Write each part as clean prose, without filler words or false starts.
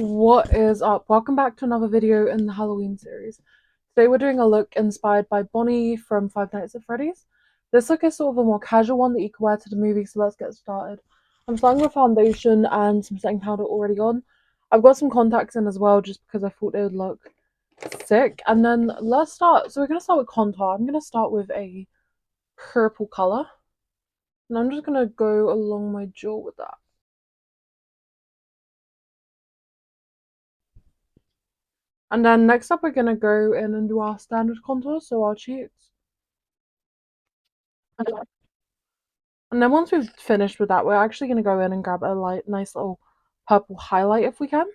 What is up? Welcome back to another video in the Halloween series. Today we're doing a look inspired by Bonnie from Five Nights at Freddy's. This look is sort of a more casual one that you can wear to the movie, so let's get started. I'm starting with foundation and some setting powder already on. I've got some contacts in as well just because I thought they would look sick. And then let's start. So we're going to start with contour. I'm going to start with a purple colour. And I'm just going to go along my jaw with that. And then next up, we're going to go in and do our standard contour, so our cheeks. And then once we've finished with that, we're actually going to go in and grab a nice little purple highlight if we can.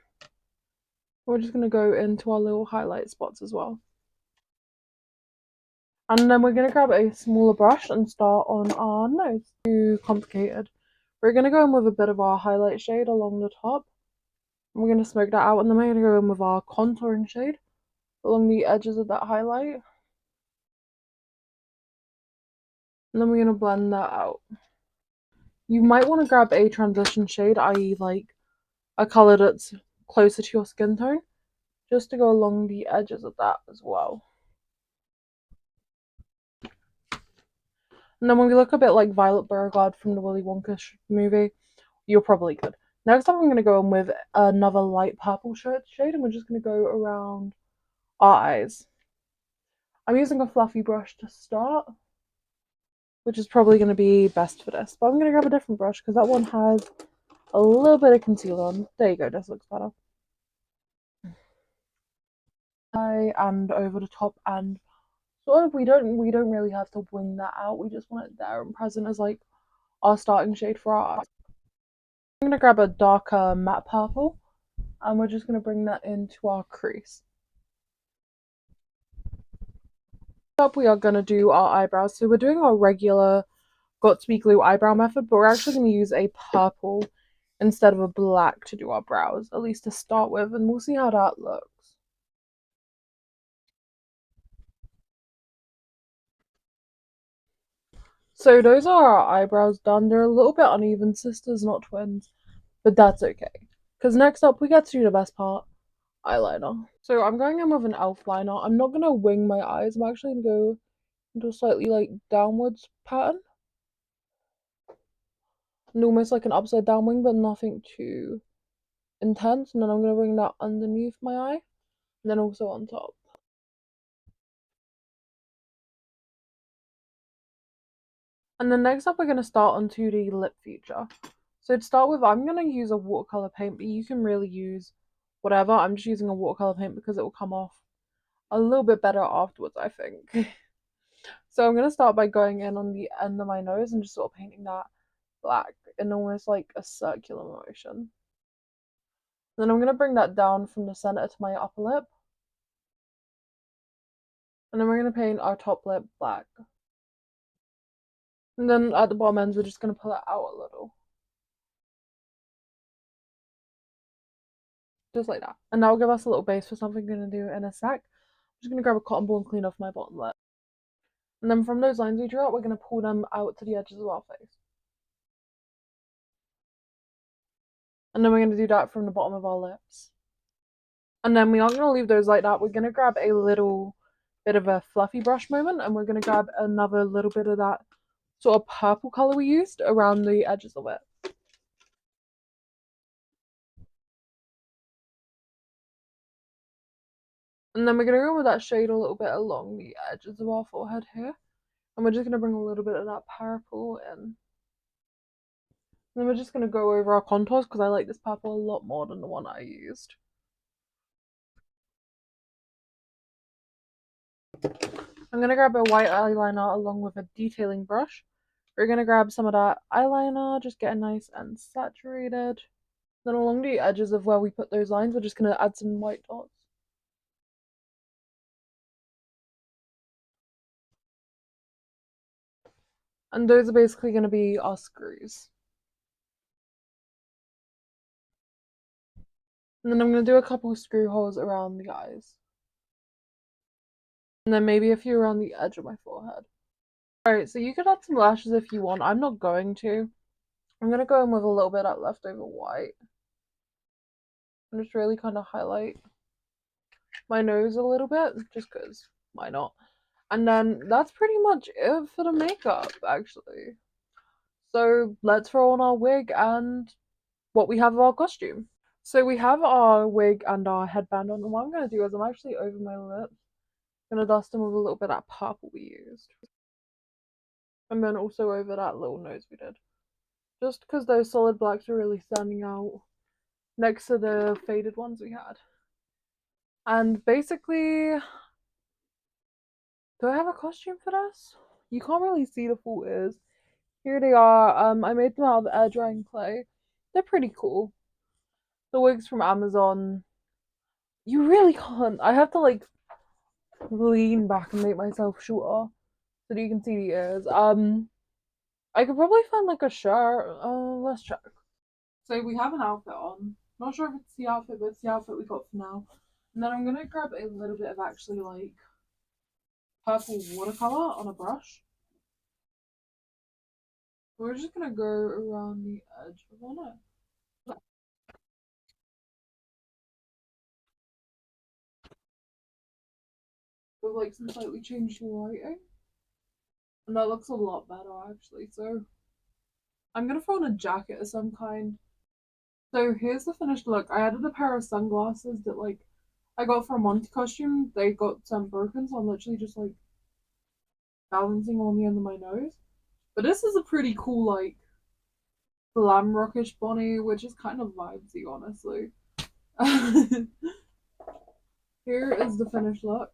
We're just going to go into our little highlight spots as well. And then we're going to grab a smaller brush and start on our nose. Too complicated. We're going to go in with a bit of our highlight shade along the top. And we're going to smoke that out, and then we're going to go in with our contouring shade along the edges of that highlight. And then we're going to blend that out. You might want to grab a transition shade, i.e. like a colour that's closer to your skin tone, just to go along the edges of that as well. And then when we look a bit like Violet Beauregarde from the Willy Wonka movie, you're probably good. Next up, I'm going to go in with another light purple shade, and we're just going to go around our eyes. I'm using a fluffy brush to start, which is probably going to be best for this. But I'm going to grab a different brush because that one has a little bit of concealer on. There you go, this looks better. And over the top, and sort of we don't really have to wing that out. We just want it there and present as like our starting shade for our eyes. I'm gonna grab a darker matte purple, and we're just gonna bring that into our crease. Next up, we are gonna do our eyebrows. So we're doing our regular Got to Be Glue eyebrow method, but we're actually gonna use a purple instead of a black to do our brows, at least to start with, and we'll see how that looks. So those are our eyebrows done. They're a little bit uneven, sisters, not twins, but that's okay. Because next up, we get to do the best part, eyeliner. So I'm going in with an elf liner. I'm not going to wing my eyes. I'm actually going to go into a slightly like downwards pattern. And almost like an upside down wing, but nothing too intense. And then I'm going to bring that underneath my eye. And then also on top. And then next up, we're going to start onto the lip feature. So to start with, I'm going to use a watercolor paint, but you can really use whatever. I'm just using a watercolor paint because it will come off a little bit better afterwards, I think. So I'm going to start by going in on the end of my nose and just sort of painting that black in almost like a circular motion. Then I'm going to bring that down from the center to my upper lip. And then we're going to paint our top lip black. And then at the bottom ends, we're just going to pull it out a little. Just like that. And that will give us a little base for something we're going to do in a sec. I'm just going to grab a cotton ball and clean off my bottom lip. And then from those lines we drew out, we're going to pull them out to the edges of our face. And then we're going to do that from the bottom of our lips. And then we aren't going to leave those like that. We're going to grab a little bit of a fluffy brush moment, and we're going to grab another little bit of that sort of purple colour we used around the edges of it. And then we're going to go with that shade a little bit along the edges of our forehead here. And we're just going to bring a little bit of that purple in. And then we're just going to go over our contours because I like this purple a lot more than the one I used. I'm going to grab a white eyeliner along with a detailing brush. We're going to grab some of that eyeliner, just get it nice and saturated. Then along the edges of where we put those lines, we're just going to add some white dots. And those are basically going to be our screws. And then I'm going to do a couple of screw holes around the eyes. And then maybe a few around the edge of my forehead. Alright, so you could add some lashes if you want. I'm not going to. I'm going to go in with a little bit of leftover white. and just really kind of highlight my nose a little bit, just because why not? And then that's pretty much it for the makeup, actually. So let's throw on our wig and what we have of our costume. So we have our wig and our headband on, and what I'm going to do is I'm actually over my lips. I'm going to dust them with a little bit of that purple we used. And then also over that little nose we did. Just because those solid blacks are really standing out next to the faded ones we had. And basically, do I have a costume for this? You can't really see the full ears. Here they are. I made them out of air drying clay. They're pretty cool. The wigs from Amazon. You really can't. I have to like lean back and make myself shorter so that you can see the ears. I could probably find like a shirt. Let's check. So we have an outfit on. Not sure if it's the outfit, but it's the outfit we got for now. And then I'm gonna grab a little bit of actually like purple watercolor on a brush. We're just gonna go around the edge of on it. With like some slightly changed lighting. And that looks a lot better actually. So I'm gonna throw on a jacket of some kind. So here's the finished look. I added a pair of sunglasses that like I got from Monty costume. They got some broken, so I'm literally just like balancing on the end of my nose. But this is a pretty cool like glam rockish Bonnie, which is kind of vibesy honestly. Here is the finished look.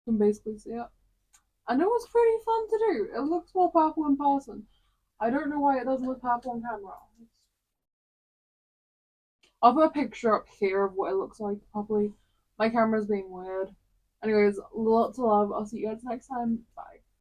You can basically see it. And it was pretty fun to do. It looks more purple in person. I don't know why it doesn't look purple on camera. I'll put a picture up here of what it looks like properly. My camera's being weird. Anyways, lots of love. I'll see you guys next time. Bye.